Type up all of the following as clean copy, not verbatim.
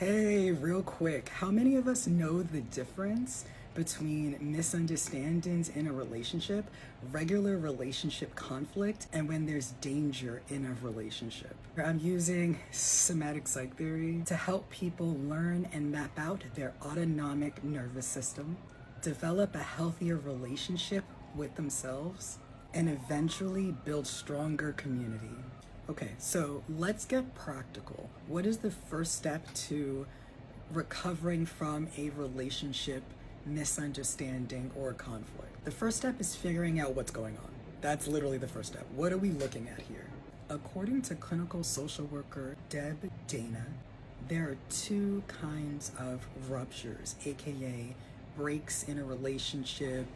Hey, real quick, how many of us know the difference between misunderstandings in a relationship, regular relationship conflict, and when there's danger in a relationship? I'm using somatic psych theory to help people learn and map out their autonomic nervous system, develop a healthier relationship with themselves, and eventually build stronger community. Okay, so let's get practical. What is the first step to recovering from a relationship misunderstanding or conflict? The first step is figuring out what's going on. That's literally the first step. What are we looking at here? According to clinical social worker Deb Dana, there are two kinds of ruptures, aka breaks in a relationship,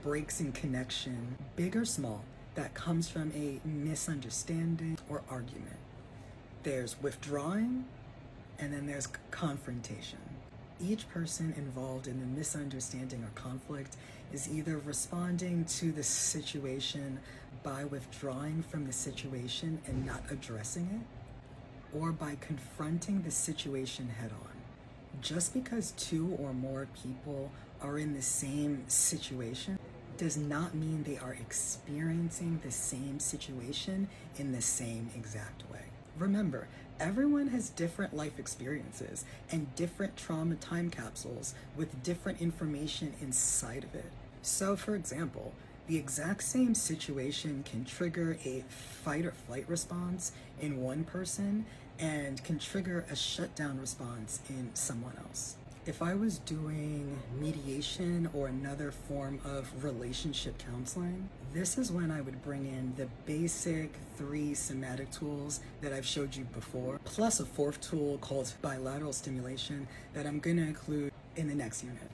breaks in connection, big or small, that comes from a misunderstanding or argument. There's withdrawing, and then there's confrontation. Each person involved in the misunderstanding or conflict is either responding to the situation by withdrawing from the situation and not addressing it, or by confronting the situation head on. Just because two or more people are in the same situation does not mean they are experiencing the same situation in the same exact way. Remember, everyone has different life experiences and different trauma time capsules with different information inside of it. So, for example, the exact same situation can trigger a fight or flight response in one person and can trigger a shutdown response in someone else. If I was doing mediation or another form of relationship counseling, this is when I would bring in the basic 3 somatic tools that I've showed you before, plus a 4th tool called bilateral stimulation that I'm going to include in the next unit.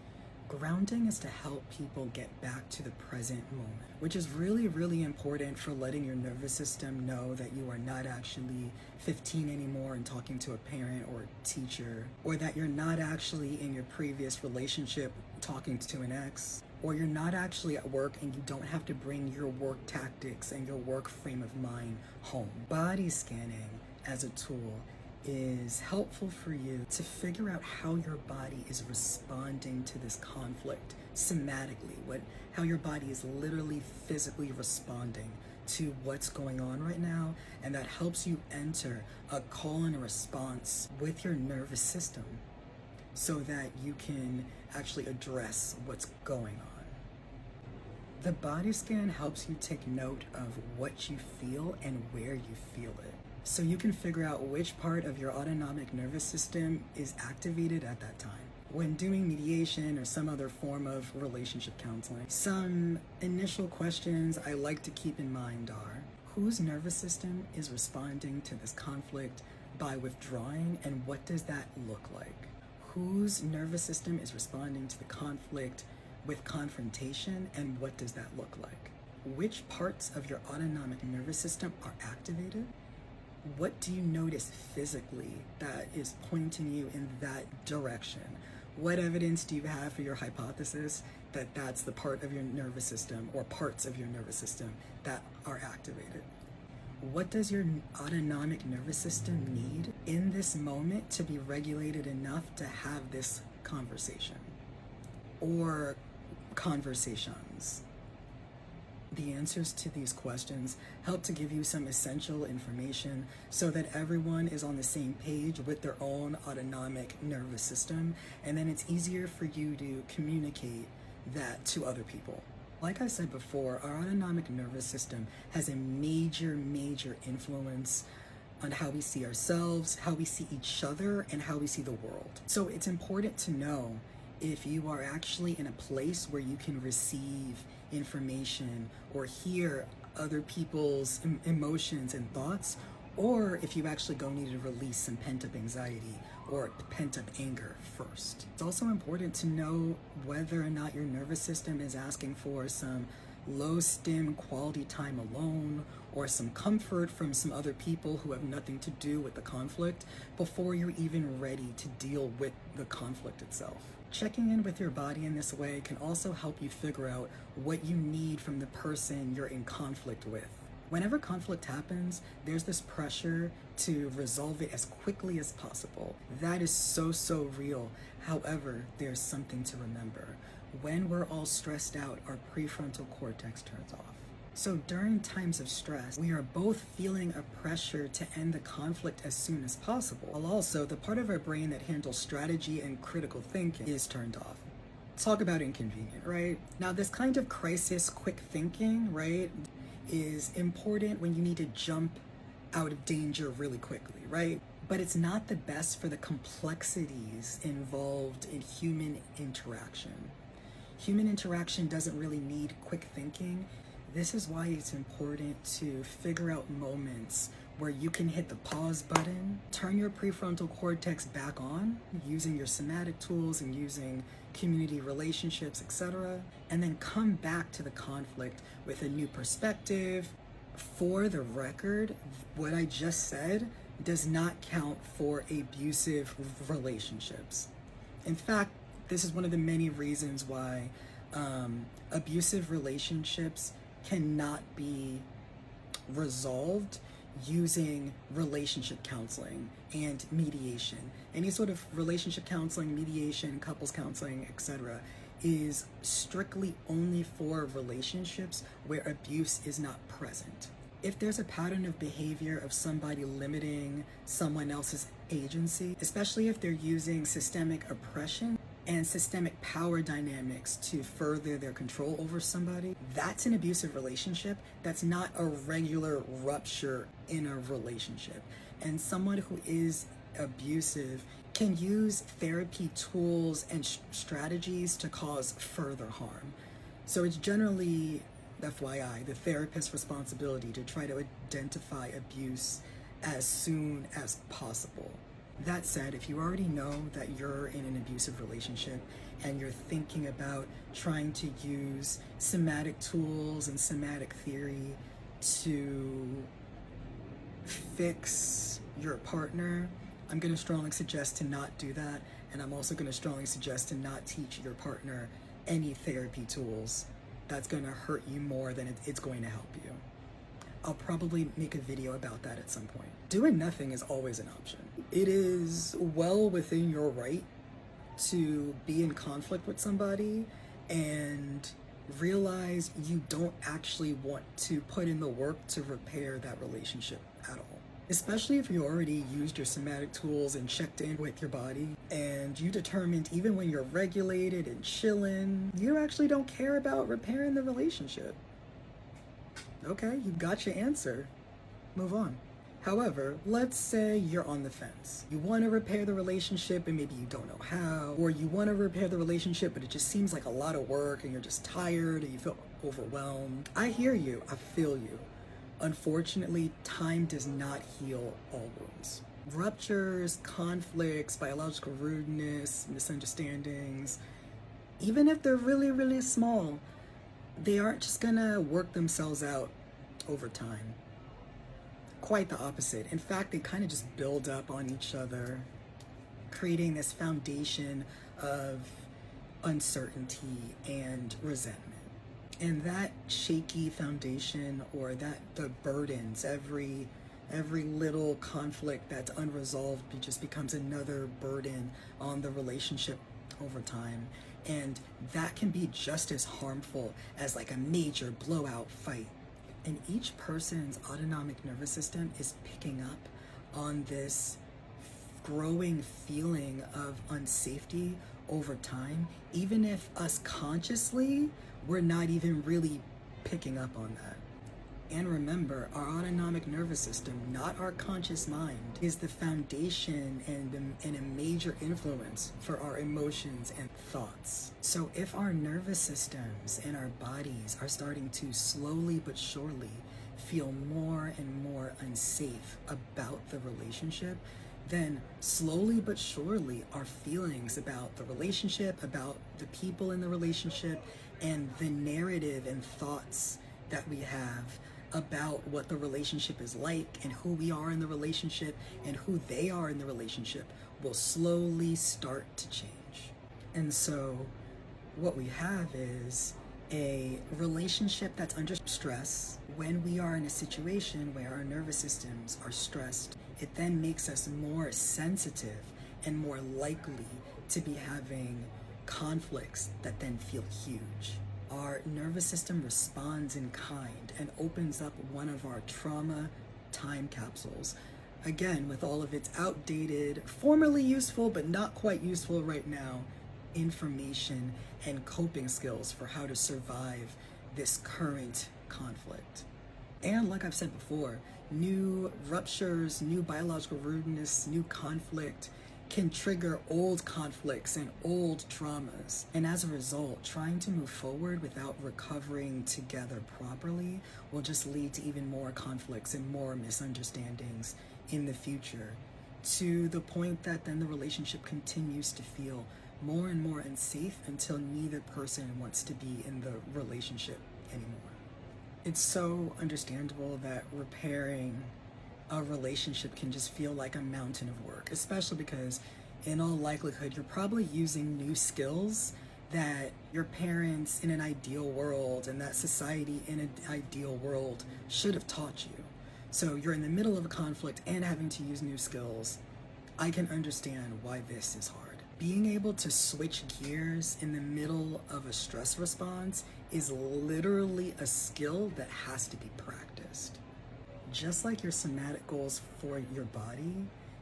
Grounding is to help people get back to the present moment, which is really, really important for letting your nervous system know that you are not actually 15 anymore and talking to a parent or a teacher, or that you're not actually in your previous relationship talking to an ex, or you're not actually at work and you don't have to bring your work tactics and your work frame of mind home. Body scanning as a tool is helpful for you to figure out how your body is responding to this conflict somatically, how your body is literally physically responding to what's going on right now, and that helps you enter a call and a response with your nervous system so that you can actually address what's going on. The body scan helps you take note of what you feel and where you feel it, so you can figure out which part of your autonomic nervous system is activated at that time. When doing mediation or some other form of relationship counseling, some initial questions I like to keep in mind are: whose nervous system is responding to this conflict by withdrawing, and what does that look like? Whose nervous system is responding to the conflict with confrontation, and what does that look like? Which parts of your autonomic nervous system are activated? What do you notice physically that is pointing you in that direction? What evidence do you have for your hypothesis that that's the part of your nervous system or parts of your nervous system that are activated? What does your autonomic nervous system need in this moment to be regulated enough to have this conversation or conversations? The answers to these questions help to give you some essential information so that everyone is on the same page with their own autonomic nervous system, and then it's easier for you to communicate that to other people. Like I said before, our autonomic nervous system has a major influence on how we see ourselves, how we see each other, and how we see the world. So it's important to know if you are actually in a place where you can receive information or hear other people's emotions and thoughts, or if you actually go need to release some pent-up anxiety or pent-up anger first. It's also important to know whether or not your nervous system is asking for some low-stim quality time alone or some comfort from some other people who have nothing to do with the conflict before you're even ready to deal with the conflict itself. Checking in with your body in this way can also help you figure out what you need from the person you're in conflict with. Whenever conflict happens, there's this pressure to resolve it as quickly as possible. That is so, so real. However, there's something to remember. When we're all stressed out, our prefrontal cortex turns off. So during times of stress, we are both feeling a pressure to end the conflict as soon as possible. While also, the part of our brain that handles strategy and critical thinking is turned off. Talk about inconvenient, right? Now, this kind of crisis quick thinking, right, is important when you need to jump out of danger really quickly, right? But it's not the best for the complexities involved in human interaction. Human interaction doesn't really need quick thinking. This is why it's important to figure out moments where you can hit the pause button, turn your prefrontal cortex back on using your somatic tools and using community relationships, etc., and then come back to the conflict with a new perspective. For the record, what I just said does not count for abusive relationships. In fact, this is one of the many reasons why abusive relationships cannot be resolved using relationship counseling and mediation. Any sort of relationship counseling, mediation, couples counseling, etc., is strictly only for relationships where abuse is not present. If there's a pattern of behavior of somebody limiting someone else's agency, especially if they're using systemic oppression and systemic power dynamics to further their control over somebody, that's an abusive relationship. That's not a regular rupture in a relationship. And someone who is abusive can use therapy tools and strategies to cause further harm. So it's generally, FYI, the therapist's responsibility to try to identify abuse as soon as possible. That said, if you already know that you're in an abusive relationship and you're thinking about trying to use somatic tools and somatic theory to fix your partner, I'm going to strongly suggest to not do that. And I'm also going to strongly suggest to not teach your partner any therapy tools. That's going to hurt you more than it's going to help you. I'll probably make a video about that at some point. Doing nothing is always an option. It is well within your right to be in conflict with somebody and realize you don't actually want to put in the work to repair that relationship at all. Especially if you already used your somatic tools and checked in with your body and you determined even when you're regulated and chilling, you actually don't care about repairing the relationship. Okay, you got your answer. Move on. However, let's say you're on the fence. You want to repair the relationship and maybe you don't know how, or you want to repair the relationship but it just seems like a lot of work and you're just tired and you feel overwhelmed. I hear you. I feel you. Unfortunately, time does not heal all wounds. Ruptures, conflicts, biological rudeness, misunderstandings, even if they're really, really small, they aren't just gonna work themselves out over time. Quite the opposite. In fact, they kind of just build up on each other, creating this foundation of uncertainty and resentment. And that shaky foundation, or the burdens, every little conflict that's unresolved just becomes another burden on the relationship over time. And that can be just as harmful as like a major blowout fight. And each person's autonomic nervous system is picking up on this growing feeling of unsafety over time, even if us consciously, we're not even really picking up on that. And remember, our autonomic nervous system, not our conscious mind, is the foundation and a major influence for our emotions and thoughts. So if our nervous systems and our bodies are starting to slowly but surely feel more and more unsafe about the relationship, then slowly but surely our feelings about the relationship, about the people in the relationship, and the narrative and thoughts that we have about what the relationship is like and who we are in the relationship and who they are in the relationship will slowly start to change. And so what we have is A relationship that's under stress, when we are in a situation where our nervous systems are stressed, it then makes us more sensitive and more likely to be having conflicts that then feel huge. Our nervous system responds in kind and opens up one of our trauma time capsules. Again, with all of its outdated, formerly useful but not quite useful right now, information and coping skills for how to survive this current conflict. And like I've said before, new ruptures, new biological rudeness, new conflict can trigger old conflicts and old traumas. And as a result, trying to move forward without recovering together properly will just lead to even more conflicts and more misunderstandings in the future, to the point that then the relationship continues to feel more and more unsafe until neither person wants to be in the relationship anymore. It's so understandable that repairing a relationship can just feel like a mountain of work, especially because in all likelihood, you're probably using new skills that your parents in an ideal world and that society in an ideal world should have taught you. So you're in the middle of a conflict and having to use new skills. I can understand why this is hard. Being able to switch gears in the middle of a stress response is literally a skill that has to be practiced. Just like your somatic goals for your body,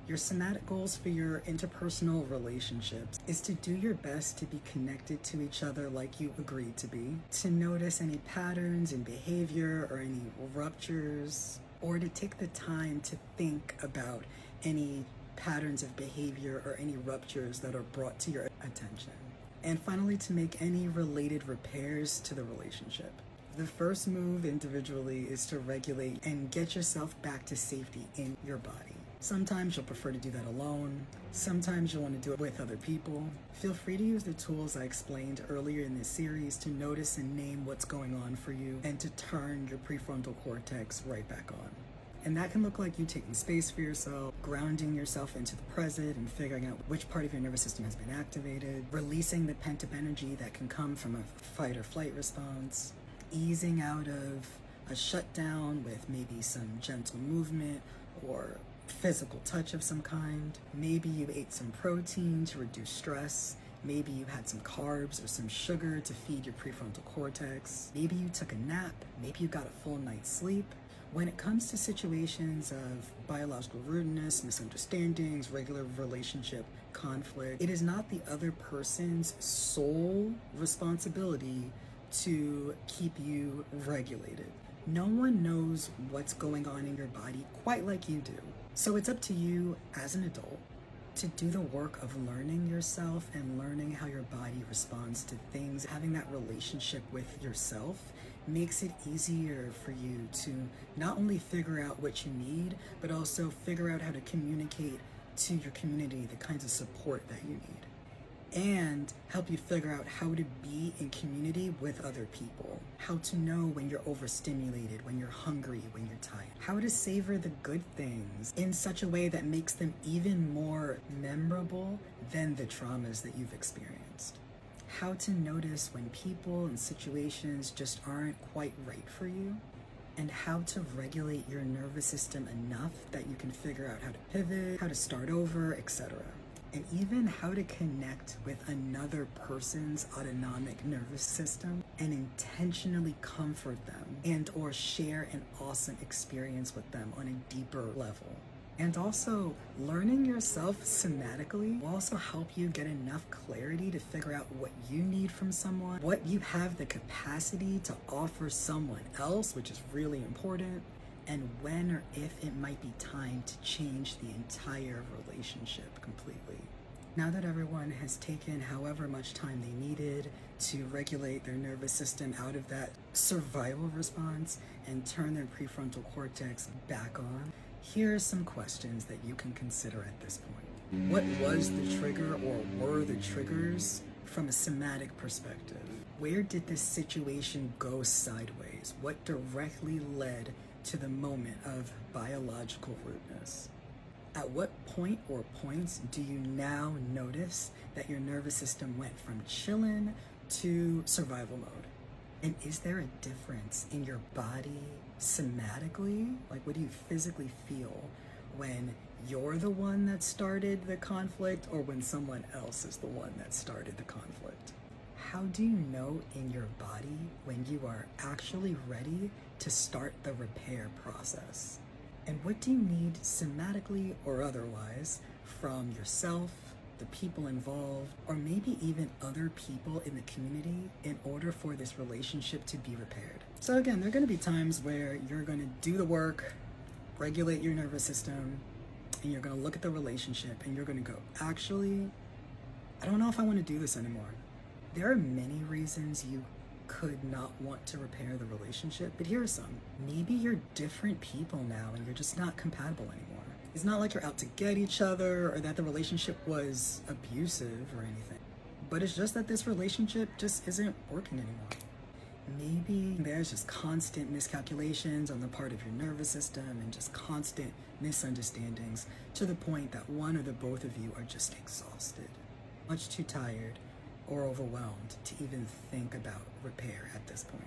your somatic goals for your interpersonal relationships is to do your best to be connected to each other like you agreed to be, to notice any patterns in behavior or any ruptures, or to take the time to think about any patterns of behavior or any ruptures that are brought to your attention. And finally, to make any related repairs to the relationship. The first move individually is to regulate and get yourself back to safety in your body. Sometimes you'll prefer to do that alone. Sometimes you'll want to do it with other people. Feel free to use the tools I explained earlier in this series to notice and name what's going on for you and to turn your prefrontal cortex right back on. And that can look like you taking space for yourself, grounding yourself into the present and figuring out which part of your nervous system has been activated, releasing the pent-up energy that can come from a fight or flight response, easing out of a shutdown with maybe some gentle movement or physical touch of some kind. Maybe you ate some protein to reduce stress. Maybe you had some carbs or some sugar to feed your prefrontal cortex. Maybe you took a nap. Maybe you got a full night's sleep. When it comes to situations of biological rudeness, misunderstandings, regular relationship conflict, it is not the other person's sole responsibility to keep you regulated. No one knows what's going on in your body quite like you do. So it's up to you as an adult to do the work of learning yourself and learning how your body responds to things. Having that relationship with yourself makes it easier for you to not only figure out what you need, but also figure out how to communicate to your community the kinds of support that you need, and help you figure out how to be in community with other people, how to know when you're overstimulated, when you're hungry, when you're tired, how to savor the good things in such a way that makes them even more memorable than the traumas that you've experienced. How to notice when people and situations just aren't quite right for you, and how to regulate your nervous system enough that you can figure out how to pivot, how to start over, etc. And even how to connect with another person's autonomic nervous system and intentionally comfort them and or share an awesome experience with them on a deeper level. And also, learning yourself somatically will also help you get enough clarity to figure out what you need from someone, what you have the capacity to offer someone else, which is really important, and when or if it might be time to change the entire relationship completely. Now that everyone has taken however much time they needed to regulate their nervous system out of that survival response and turn their prefrontal cortex back on, here are some questions that you can consider at this point. What was the trigger or were the triggers from a somatic perspective? Where did this situation go sideways? What directly led to the moment of biological rudeness? At what point or points do you now notice that your nervous system went from chillin' to survival mode? And is there a difference in your body somatically? Like, what do you physically feel when you're the one that started the conflict or when someone else is the one that started the conflict? How do you know in your body when you are actually ready to start the repair process? And what do you need somatically or otherwise from yourself, the people involved, or maybe even other people in the community in order for this relationship to be repaired? So again, there are going to be times where you're going to do the work, regulate your nervous system, and you're going to look at the relationship and you're going to go, actually, I don't know if I want to do this anymore. There are many reasons you could not want to repair the relationship, but here are some. Maybe you're different people now and you're just not compatible anymore. It's not like you're out to get each other or that the relationship was abusive or anything, but it's just that this relationship just isn't working anymore. Maybe there's just constant miscalculations on the part of your nervous system and just constant misunderstandings to the point that one or the both of you are just exhausted, much too tired or overwhelmed to even think about repair at this point.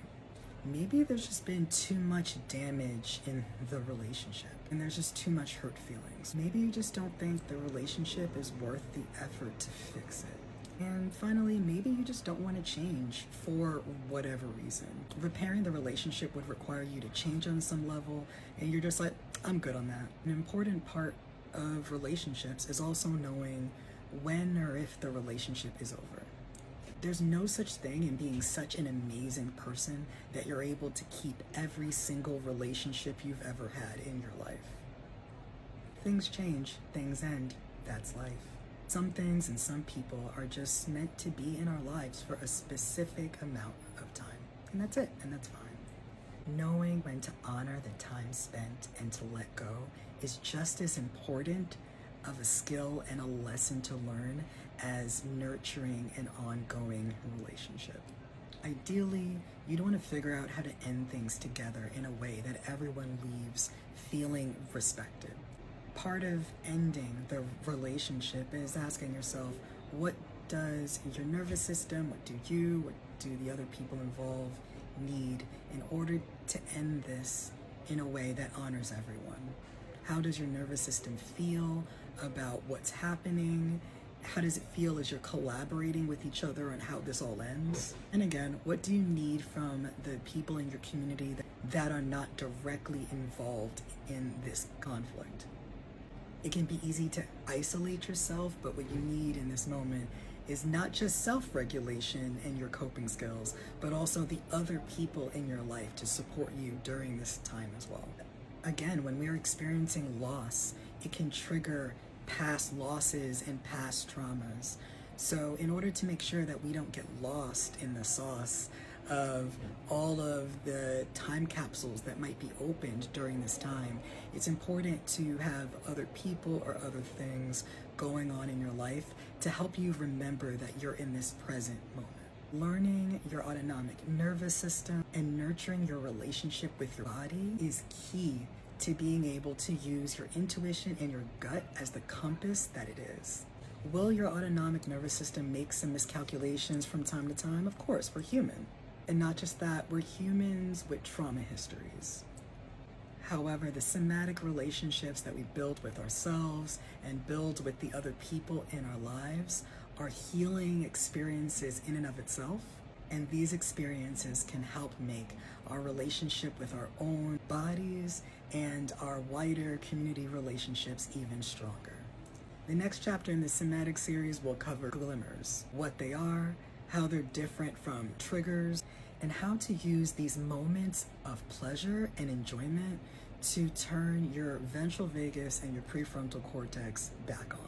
Maybe there's just been too much damage in the relationship and there's just too much hurt feelings. Maybe you just don't think the relationship is worth the effort to fix it. And finally, maybe you just don't want to change for whatever reason. Repairing the relationship would require you to change on some level and you're just like, I'm good on that. An important part of relationships is also knowing when or if the relationship is over. There's no such thing in being such an amazing person that you're able to keep every single relationship you've ever had in your life. Things change, things end, that's life. Some things and some people are just meant to be in our lives for a specific amount of time. And that's it, and that's fine. Knowing when to honor the time spent and to let go is just as important of a skill and a lesson to learn as nurturing an ongoing relationship. Ideally, you'd want to figure out how to end things together in a way that everyone leaves feeling respected. Part of ending the relationship is asking yourself, what does your nervous system, what do the other people involved need in order to end this in a way that honors everyone? How does your nervous system feel about what's happening? How does it feel as you're collaborating with each other on how this all ends? And again, what do you need from the people in your community that are not directly involved in this conflict? It can be easy to isolate yourself, but what you need in this moment is not just self-regulation and your coping skills, but also the other people in your life to support you during this time as well. Again, when we're experiencing loss, it can trigger past losses and past traumas. So in order to make sure that we don't get lost in the sauce of all of the time capsules that might be opened during this time, it's important to have other people or other things going on in your life to help you remember that you're in this present moment. Learning your autonomic nervous system and nurturing your relationship with your body is key to being able to use your intuition and your gut as the compass that it is. Will your autonomic nervous system make some miscalculations from time to time? Of course, we're human. And not just that, we're humans with trauma histories. However, the somatic relationships that we build with ourselves and build with the other people in our lives are healing experiences in and of itself. And these experiences can help make our relationship with our own bodies and our wider community relationships even stronger. The next chapter in the Somatic series will cover glimmers, what they are, how they're different from triggers, and how to use these moments of pleasure and enjoyment to turn your ventral vagus and your prefrontal cortex back on.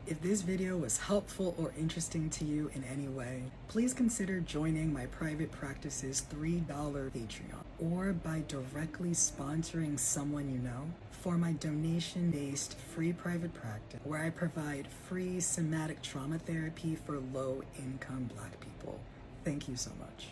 If this video was helpful or interesting to you in any way, please consider joining my private practice's $3 Patreon, or by directly sponsoring someone you know for my donation-based free private practice, where I provide free somatic trauma therapy for low-income Black people. Thank you so much.